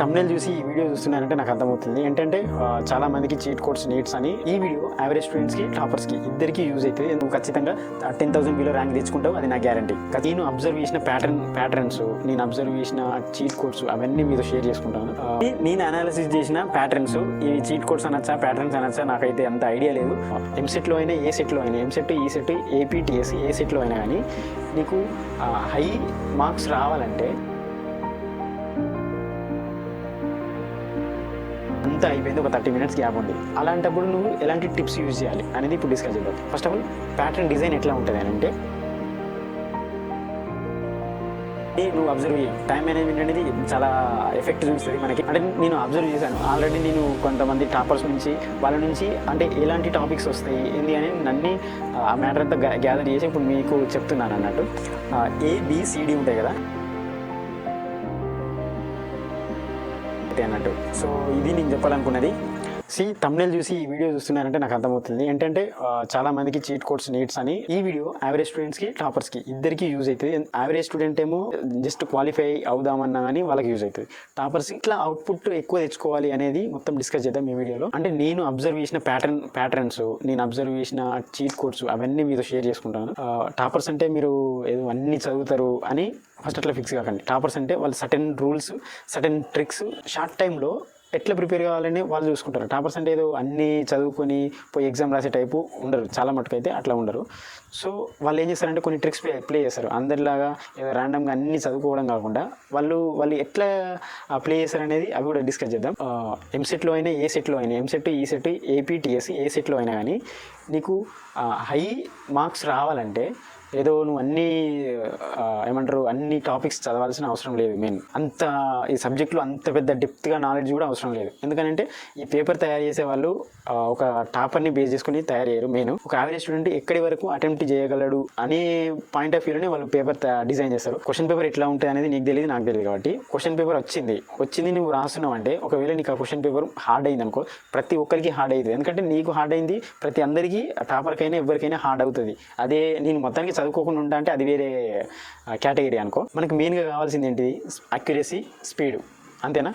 Thumbnail చూసి ఈ video చూస్తున్నారంటే నాకు అర్థమవుతుంది ఏంటంటే చాలా మందికి చీట్ కోడ్స్ నీడ్స్ అని. ఈ వీడియో యావరేజ్ స్టూడెంట్స్కి టాపర్స్కి ఇద్దరికి యూజ్ అవుతుంది. నువ్వు ఖచ్చితంగా 10,000 బిలో ర్యాంక్ తెచ్చుకుంటావు, అది నా గ్యారంటీ. నేను అబ్జర్వ్ చేసిన ప్యాటర్న్స్, నేను అబ్జర్వ్ చేసిన చీట్ కోడ్స్ అవన్నీ మీతో షేర్ చేసుకుంటాను. నేను అనాలిసిస్ చేసిన ప్యాటర్న్స్, ఈ చీట్ కోడ్స్ అనొచ్చా ప్యాటర్న్స్ అనొచ్చా నాకైతే అంత ఐడియా లేదు. ఎంసెట్లో అయినా ఏ సెట్లో అయినా, ఎంసెట్ ఈ సెట్ ఏపీటీఎస్ ఏ సెట్లో అయినా కానీ నీకు హై మార్క్స్ రావాలంటే అంతా అయిపోయింది, ఒక 30 minutes గ్యాప్ ఉంది. అలాంటప్పుడు నువ్వు ఎలాంటి టిప్స్ యూజ్ చేయాలి అనేది ఇప్పుడు డిస్కస్ చేద్దాం. First of all pattern design ఎట్లా ఉంటుంది అని అంటే, నువ్వు అబ్జర్వ్ చేయి. టైం మేనేజ్మెంట్ అనేది చాలా ఎఫెక్ట్ చూపిస్తుంది మనకి. అంటే నేను అబ్జర్వ్ చేశాను ఆల్రెడీ. నేను కొంతమంది టాపర్స్ నుంచి వాళ్ళ నుంచి అంటే ఎలాంటి టాపిక్స్ వస్తాయి ఏంటి అని నన్ను ఆ మ్యాటర్ అంతా గ్యాదర్ చేసి ఇప్పుడు మీకు చెప్తున్నాను అన్నట్టు. ABCD ఉంటాయి కదా అన్నట్టు. సో ఇది నేను చెప్పాలనుకున్నది. తమ్నెల్ చూసి ఈ వీడియో చూస్తున్నారంటే నాకు అర్థమవుతుంది ఏంటంటే చాలా మందికి చీట్ కోడ్స్ నీడ్స్ అని. ఈ వీడియో యావరేజ్ స్టూడెంట్స్కి టాపర్స్కి ఇద్దరికి యూజ్ అవుతుంది. యావరేజ్ స్టూడెంట్ ఏమో జస్ట్ క్వాలిఫై అవుదామన్నా కానీ వాళ్ళకి యూజ్ అవుతుంది. టాపర్స్ ఇట్లా అవుట్పుట్ ఎక్కువ తెచ్చుకోవాలి అనేది మొత్తం డిస్కస్ చేద్దాం ఈ వీడియోలో. అంటే నేను అబ్జర్వ్ చేసిన ప్యాటర్న్స్, నేను అబ్జర్వ్ చేసిన చీట్ కోడ్స్ అవన్నీ మీతో షేర్ చేసుకుంటాను. టాపర్స్ అంటే మీరు ఏదో అన్ని చదువుతారు అని ఫస్ట్ అట్లా ఫిక్స్ కాకండి. టాపర్స్ అంటే వాళ్ళు certain rules, certain tricks short టైంలో ఎట్లా ప్రిపేర్ కావాలని వాళ్ళు చూసుకుంటారు. టాపర్స్ అంటే ఏదో అన్నీ చదువుకొని పోయి ఎగ్జామ్ రాసే టైపు ఉండరు, చాలా మటుకు అయితే అట్లా ఉండరు. సో వాళ్ళు ఏం చేస్తారంటే కొన్ని ట్రిక్స్ ప్లే చేస్తారు. అందరిలాగా ఏదో ర్యాండమ్గా అన్నీ చదువుకోవడం కాకుండా వాళ్ళు ఎట్లా ప్లే చేస్తారు అనేది అవి కూడా డిస్కస్ చేద్దాం. ఎంసెట్లో అయినా ఏ సెట్లో అయినా, ఎంసెట్ ఈ సెట్ ఏపీటీఎస్ ఏ సెట్లో అయినా కానీ నీకు హై మార్క్స్ రావాలంటే ఏదో నువ్వు అన్ని టాపిక్స్ చదవాల్సిన అవసరం లేదు. మెయిన్ అంత ఈ సబ్జెక్ట్లో అంత పెద్ద డెప్త్గా నాలెడ్జ్ కూడా అవసరం లేదు. ఎందుకంటే ఈ పేపర్ తయారు చేసే వాళ్ళు ఒక టాపర్ని బేస్ చేసుకుని తయారు చేయరు. మెయిన్ ఒక యావరేజ్ స్టూడెంట్ ఎక్కడి వరకు అటెంప్ట్ చేయగలడు అనే పాయింట్ ఆఫ్ వ్యూలోనే వాళ్ళు పేపర్ డిజైన్ చేస్తారు. క్వశ్చన్ పేపర్ ఎట్లా ఉంటుంది అనేది నీకు తెలియదు, నాకు తెలియదు. కాబట్టి క్వశ్చన్ పేపర్ వచ్చింది నువ్వు రాస్తున్నావు అంటే, ఒకవేళ నీకు ఆ క్వశ్చన్ పేపర్ హార్డ్ అయింది అనుకో, ప్రతి ఒక్కరికి హార్డ్ అవుతుంది. ఎందుకంటే నీకు హార్డ్ అయింది, ప్రతి అందరికీ టాపర్కైనా ఎవరికైనా హార్డ్ అవుతుంది. అదే నేను మొత్తానికి చదువుకోకుండా ఉంటా అంటే అది వేరే కేటగిరీ అనుకో. మనకి మెయిన్గా కావాల్సింది ఏంటిది? అక్యురసీ, స్పీడ్, అంతేనా?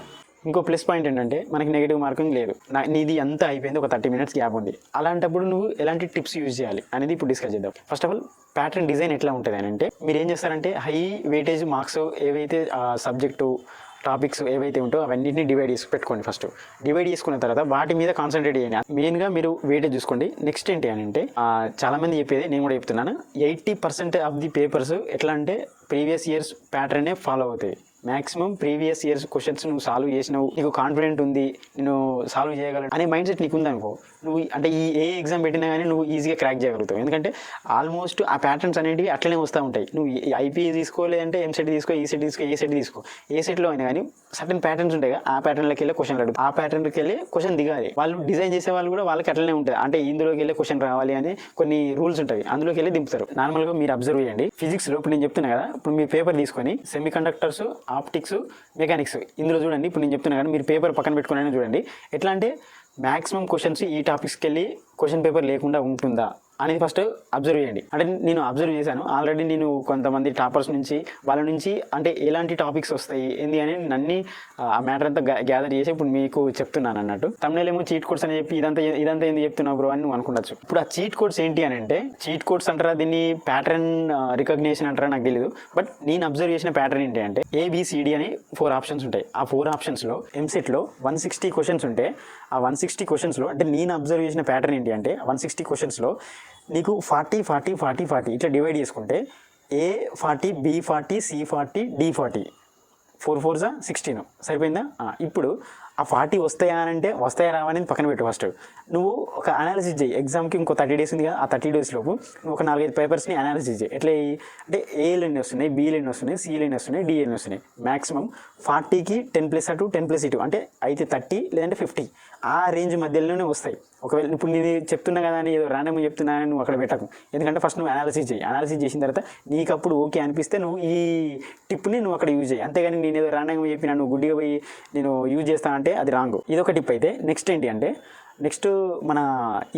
ఇంకో ప్లస్ పాయింట్ ఏంటంటే మనకి నెగిటివ్ మార్కింగ్ లేదు. నీది అంతా అయిపోయింది, ఒక 30 minutes గ్యాప్ ఉంది. అలాంటప్పుడు నువ్వు ఎలాంటి టిప్స్ యూజ్ చేయాలి అనేది ఇప్పుడు డిస్కస్ చేద్దాం. First of all pattern design ఎట్లా ఉంటుంది అని అంటే, మీరు ఏం చేస్తారంటే హై వెయిటేజ్ మార్క్స్ ఏవైతే సబ్జెక్టు టాపిక్స్ ఏవైతే ఉంటాయో అవన్నింటినీ డివైడ్ చేసి పెట్టుకోండి. ఫస్ట్ డివైడ్ చేసుకున్న తర్వాత వాటి మీద కాన్సన్ట్రేట్ చేయండి. మెయిన్గా మీరు వెయిటేజ్ చూసుకోండి. నెక్స్ట్ ఏంటి అని అంటే, చాలామంది చెప్పేది నేను కూడా చెప్తున్నాను, 80% ఆఫ్ ది పేపర్స్ ఎట్లా అంటే ప్రీవియస్ ఇయర్స్ ప్యాటర్నే ఫాలో అవుతాయి. మ్యాక్సిమం ప్రీవియస్ ఇయర్స్ క్వశ్చన్స్ నువ్వు సాల్వ్ చేసినావు, నీకు కాన్ఫిడెంట్ ఉంది, నేను సాల్వ్ చేయగలను అనే మైండ్ సెట్ నీకు ఉందనుకో, నువ్వు అంటే ఏ ఎగ్జామ్ పెట్టినా కానీ నువ్వు ఈజీగా క్రాక్ చేయగలుగుతావు. ఎందుకంటే ఆల్మోస్ట్ ఆ ప్యాటర్న్స్ అనేటివి అట్లనే వస్తూ ఉంటాయి. నువ్వు ఐపీఏ తీసుకో, లేదంటే ఎంసెట్ తీసుకో, ఈ సెట్ తీసుకో, ఏ సెట్లో అయినా కానీ సర్టన్ ప్యాటర్న్స్ ఉంటాయి. ఆ ప్యాటర్న్లోకి వెళ్ళి క్వశ్చన్ అడుగుతారు, ఆ ప్యాటర్న్కి వెళ్ళి క్వశ్చన్ దిగాలి. వాళ్ళు డిజైన్ చేసే వాళ్ళు కూడా వాళ్ళకి అట్లనే ఉంటుంది. అంటే ఇందులోకి వెళ్ళి క్వశ్చన్ రావాలి అని కొన్ని రూల్స్ ఉంటాయి, అందులోకి వెళ్ళి దింపుతారు. నార్మల్గా మీరు అబ్జర్వ్ చేయండి. ఫిజిక్స్లో ఇప్పుడు నేను చెప్తున్నా కదా, ఇప్పుడు మీ పేపర్ తీసుకొని సెమీ కండక్టర్స్, ఆప్టిక్స్, మెకానిక్స్ ఇందులో చూడండి. ఇప్పుడు నేను చెప్తున్నా కానీ మీరు పేపర్ పక్కన పెట్టుకుని చూడండి. ఎట్లా అంటే మ్యాక్సిమం క్వశ్చన్స్ ఈ టాపిక్స్కి వెళ్ళి క్వశ్చన్ పేపర్ లేకుండా ఉంటుందా అనేది ఫస్ట్ అబ్జర్వ్ చేయండి. అంటే నేను అబ్జర్వ్ చేశాను ఆల్రెడీ. నేను కొంతమంది టాపర్స్ నుంచి వాళ్ళ నుంచి అంటే ఎలాంటి టాపిక్స్ వస్తాయి ఏంటి అని నన్ను ఆ మ్యాటర్ అంతా గ్యాదర్ చేసి ఇప్పుడు మీకు చెప్తున్నాను అన్నట్టు. తమిళ ఏమో చీట్ కోడ్స్ అని చెప్పి ఇదంతా ఏంది చెప్తున్నావు బ్రో అని నువ్వు అనుకుంటచ్చు. ఇప్పుడు ఆ చీట్ కోడ్స్ ఏంటి అని అంటే, చీట్ కోడ్స్ అంటారా దీన్ని ప్యాటర్న్ రికగ్నిషన్ అంటారా నాకు తెలియదు. బట్ నేను అబ్జర్వ్ చేసిన ప్యాటర్న్ ఏంటి అంటే, ABCD అని 4 ఆప్షన్స్ ఉంటాయి. ఆ 4 ఆప్షన్స్లో ఎంసెట్లో 160 క్వశ్చన్స్ ఉంటే, ఆ 160 క్వశ్చన్స్లో అంటే నేను అబ్జర్వ్ చేసిన ప్యాటర్న్ ఏంటి అంటే, 160 క్వశ్చన్స్లో నీకు 40, 40, 40, 40 ఇట్లా డివైడ్ చేసుకుంటే A40, B40, C40, D40, 4 4 16 సరిపోయిందా? ఇప్పుడు ఆ 40 వస్తాయా అని అంటే, వస్తాయా రావని పక్కన పెట్టు. ఫస్ట్ నువ్వు ఒక అనాలిసిస్ చేయి. ఎగ్జామ్కి ఇంకో 30 days ఉంది కదా, ఆ 30 days లోపు నువ్వు ఒక 4-5 పేపర్స్ని అనాలిసిస్ చేయి. ఎట్లా అంటే Aలు ఎన్ని వస్తున్నాయి, Bలు ఎన్ని వస్తున్నాయి, Cలు ఎన్ని వస్తున్నాయి, Dలు ఎన్ని వస్తున్నాయి. మ్యాక్సిమం 40కి 10+2 10+2 అంటే అయితే 30 లేదంటే 50 ఆ రేంజ్ మధ్యలోనే వస్తాయి. ఒకవేళ ఇప్పుడు నేను చెప్తున్నా కదా అని ఏదో ర్యాండమ్గా చెప్తున్నా అని నువ్వు అక్కడ పెట్టకు. ఎందుకంటే ఫస్ట్ నువ్వు అనాలిసిస్ చేయి. అనాలిసిస్ చేసిన తర్వాత నీకు అప్పుడు ఓకే అనిపిస్తే నువ్వు ఈ టిప్ని నువ్వు అక్కడ యూజ్ చేయి. అంతేగాని నేను ఏదో ర్యాండమ్గా చెప్పినా నువ్వు గుడ్డిగా పోయి నేను యూజ్ చేస్తానంటే అది రాంగ్. ఇదొక టిప్ అయితే. నెక్స్ట్ ఏంటి అంటే, నెక్స్ట్ మన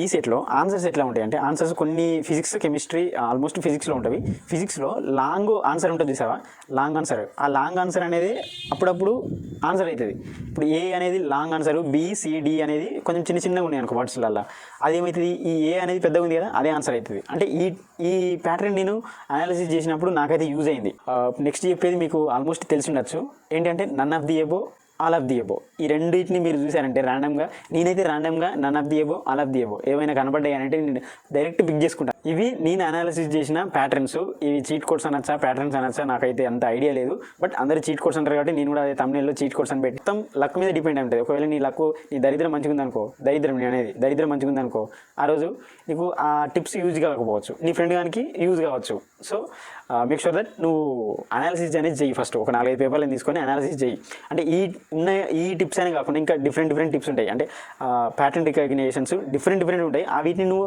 ఈ సెట్లో ఆన్సర్స్ ఎట్లా ఉంటాయి అంటే ఆన్సర్స్ కొన్ని ఫిజిక్స్ కెమిస్ట్రీ ఆల్మోస్ట్ ఫిజిక్స్లో ఉంటాయి. ఫిజిక్స్లో లాంగ్ ఆన్సర్ ఉంటుంది చూసావా, లాంగ్ ఆన్సర్. ఆ లాంగ్ ఆన్సర్ అనేది అప్పుడప్పుడు ఆన్సర్ అవుతుంది. ఇప్పుడు ఏ అనేది లాంగ్ ఆన్సర్, బిసిడి అనేది కొంచెం చిన్న చిన్నగా ఉన్నాయి అనుకో వర్డ్స్లల్లో, అదేమవుతుంది ఈ ఏ అనేది పెద్దగా ఉంది కదా అదే ఆన్సర్ అవుతుంది. అంటే ఈ ప్యాటర్న్ నేను అనాలిసిస్ చేసినప్పుడు నాకైతే యూజ్ అయింది. నెక్స్ట్ చెప్పేది మీకు ఆల్మోస్ట్ తెలిసి ఉండొచ్చు, ఏంటంటే none of the above all of the above. ఈ రెండింటిని మీరు చూసారంటే ర్యాండమ్గా, నేనైతే ర్యాండమ్గా none of the above all of the above ఏమైనా కనపడ్డాయి అంటే నేను డైరెక్ట్ పిక్ చేసుకుంటాను. ఇవి నేను అనాలిసిస్ చేసిన ప్యాటర్న్స్. ఇవి చీట్ కోడ్స్ అనొచ్చా ప్యాటర్న్స్ అనొచ్చా నాకైతే అంత ఐడియా లేదు, బట్ అందరూ చీట్ కోడ్స్ అంటారు కాబట్టి నేను కూడా అదే తమిళలో చీట్ కోడ్స్ అని పెట్టి మొత్తం లక్ మీద డిపెండ్ ఉంటుంది. ఒకవేళ నీ లక్ నీ దరిద్రం మంచిగా ఉందనుకో, దరిద్రం మంచిగా ఉందనుకో, ఆ రోజు నీకు ఆ టిప్స్ యూజ్ కాకపోవచ్చు, నీ ఫ్రెండ్ గానికి యూజ్ కావచ్చు. సో మేక్ షూర్ దట్ నువ్వు అనాలిసిస్ అనేది చెయ్యి. ఫస్ట్ ఒక 4-5 పేపర్లను తీసుకొని అనాలిసిస్ చెయ్యి. అంటే ఈ టిప్స్ అనే కాకుండా ఇంకా డిఫరెంట్ టిప్స్ ఉంటాయి. అంటే ప్యాటర్న్ రికగ్నిషన్స్ డిఫరెంట్ ఉంటాయి. వీటిని నువ్వు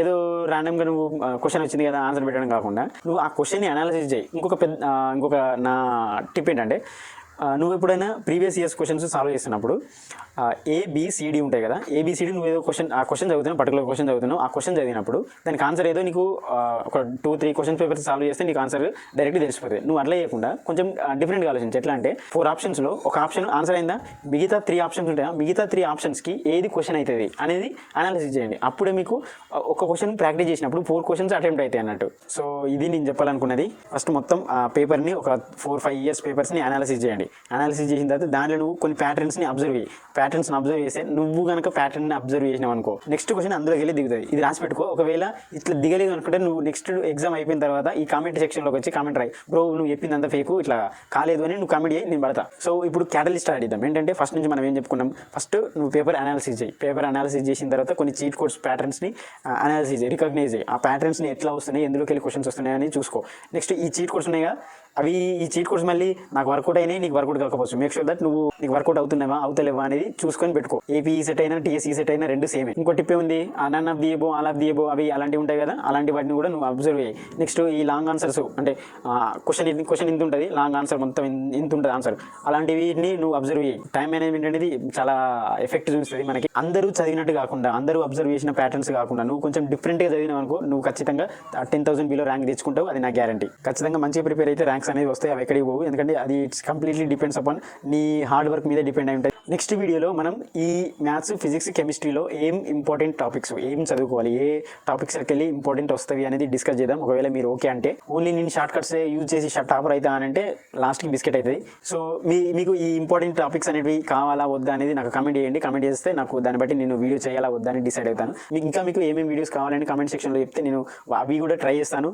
ఏదో ర్యాండమ్గా నువ్వు క్వశ్చన్ వచ్చింది కదా ఆన్సర్ పెట్టడం కాకుండా నువ్వు ఆ క్వశ్చన్ని అనాలిసిస్ చేయి. ఇంకొక నా టిప్ ఏంటంటే, నువ్వు ఎప్పుడైనా ప్రీవియస్ ఇయర్స్ క్వశ్చన్స్ సాల్వ్ చేస్తున్నప్పుడు ఏబిసిడి ఉంటాయి కదా, ఏబిసిడి నువ్వు ఏదో ఆ క్వశ్చన్ చదువుతున్నావు, పర్టికులర్ క్వశ్చన్ చదువుతున్నావు, ఆ క్వశ్చన్ చదివినప్పుడు దానికి ఆన్సర్ ఏదో నీకు ఒక 2-3 క్వశ్చన్ పేపర్స్ సాల్వ్ చేస్తే నీకు ఆన్సర్ డైరెక్ట్ తెలిసిపోతుంది. నువ్వు అట్లా చేయకుండా కొంచెం డిఫరెంట్గా ఆలోచించి. ఎట్లా అంటే 4 ఆప్షన్స్లో ఒక ఆప్షన్ ఆన్సర్ అయిందా, మిగతా 3 ఆప్షన్స్ ఉంటాయా, మిగతా 3 ఆప్షన్స్కి ఏది క్వశ్చన్ అవుతుంది అనేది అనాలిసిస్ చేయండి. అప్పుడే మీకు ఒక క్వశ్చన్ ప్రాక్టీస్ చేసినప్పుడు 4 క్వశ్చన్స్ అటెంప్ట్ అవుతాయి అన్నట్టు. సో ఇది నేను చెప్పాలనుకున్నది. ఫస్ట్ మొత్తం ఆ పేపర్ని ఒక 4-5 ఇయర్స్ పేపర్స్ని అనాలిసిస్ చేయండి. అనాలిసిస్ చేసిన తర్వాత దానిలో నువ్వు కొన్ని ప్యాటర్న్స్ని అబ్జర్వ్ చేయి. ప్యాటర్న్స్ని అబ్జర్వ్ చేస్తే నువ్వు కనుక ప్యాటర్న్ని అబ్జర్వ్ చేసినావు అనుకో, నెక్స్ట్ క్వశ్చన్ అందులోకి వెళ్ళి దిగుతుంది. ఇది రాసి పెట్టుకో. ఒకవేళ ఇట్లా దిగలేదు అనుకుంటే నువ్వు నెక్స్ట్ ఎగ్జామ్ అయిపోయిన తర్వాత ఈ కామెంట్ సెక్షన్లోకి వచ్చి కామెంట్ రాయి, బ్రో నువ్వు చెప్పింది అంత ఫేకు, ఇట్లా కాలేదు అని నువ్వు కామెంట్ చేయి, నేను పడతా. సో ఇప్పుడు క్యాటలిస్ట్ స్టార్ట్ చేద్దాం. ఏంటంటే ఫస్ట్ నుంచి మనం ఏం చెప్పుకున్నాం, ఫస్ట్ నువ్వు పేపర్ అనాలిసిస్ చేయి. పేపర్ అనాలిసిస్ చేసిన తర్వాత కొన్ని చీట్ కోడ్స్ ప్యాటర్న్స్ని అనాలిసిస్ చేయి, రికగ్నైజ్ చేయి. ఆ ప్యాటర్న్స్ని ఎట్లా వస్తున్నాయి, ఎందులోకి వెళ్ళి క్వశ్చన్స్ వస్తున్నాయి అని చూసుకో. నెక్స్ట్ ఈ చీట్ కోడ్స్ ఉన్నాయి కదా, ఈ చీట్ కోడ్స్ మళ్ళీ నాకు వర్కౌట్ అయినాయి, నీకు వర్కౌట్ కాకపోవచ్చు. మేక్ షూర్ దట్ నువ్వు నీకు వర్కౌట్ అవుతున్నావా అవుతలేవా అనేది చూసుకొని పెట్టుకో. ఏపీ సెట్ అయినా టీఎస్సీ సెట్ అయినా రెండు సేమే. ఇంకో టిప్ ఉంది, none of the above all of the above అవి అలాంటివి ఉంటాయి కదా, అలాంటి వాటిని కూడా నువ్వు అబ్జర్వ్ చేయి. నెక్స్ట్ ఈ లాంగ్ ఆన్సర్స్ అంటే క్వశ్చన్ ఇంత ఉంటుంది, లాంగ్ ఆన్సర్ మొత్తం ఇంత ఉంటుంది ఆన్సర్, అలాంటివి నువ్వు అబ్జర్వ్ చేయి. టైం మేనేజ్మెంట్ అనేది చాలా ఎఫెక్ట్ చూపిస్తుంది మనకి. అందరూ చదివినట్టు కాకుండా, అందరూ అబ్జర్వ్ చేసిన ప్యాటర్న్స్ కాకుండా నువ్వు కొంచెం డిఫరెంట్గా చదివినావు అనుకో, నువ్వు ఖచ్చితంగా 10,000 బిలో ర్యాంక్ తెచ్చుకుంటావు, అది నా గ్యారంటీ. ఖచ్చితంగా మంచిగా ప్రిపేర్ అయితే ర్యాంక్స్ అనేది వస్తాయి, అవి ఎక్కడికి పోవు. ఎందుకంటే అది ఇట్స్ కంప్లీట్లీ డిపెండ్స్ అపాన్ నీ హార్డ్ వర్క్ మీద డిపెండ్ అయి ఉంటుంది. నెక్స్ట్ వీడియోలో మనం ఈ మ్యాథ్స్, ఫిజిక్స్, కెమిస్ట్రీలో ఏం ఇంపార్టెంట్ టాపిక్స్, ఏం చదువుకోవాలి, ఏ టాపిక్స్కి వెళ్ళి ఇంపార్టెంట్ వస్తాయి అనేది డిస్కస్ చేద్దాం. ఒకవేళ మీరు ఓకే అంటే, ఓన్లీ నేను షార్ట్ కట్స్ యూజ్ చేసి టాపర్ అవుతా అని అంటే లాస్ట్కి బిస్కెట్ అవుతుంది. సో మీకు ఈ ఇంపార్టెంట్ టాపిక్స్ అనేవి కావాలా వద్దా అనేది నాకు కమెంట్ చేయండి. కమెంట్ చేస్తే నాకు దాన్ని బట్టి నేను వీడియో చేయాలా వద్దా అని డిసైడ్ అవుతాను. మీకు ఏమేమి వీడియోస్ కావాలని కమెంట్ సెక్షన్లో చెప్తే నేను అవి కూడా ట్రై చేస్తాను.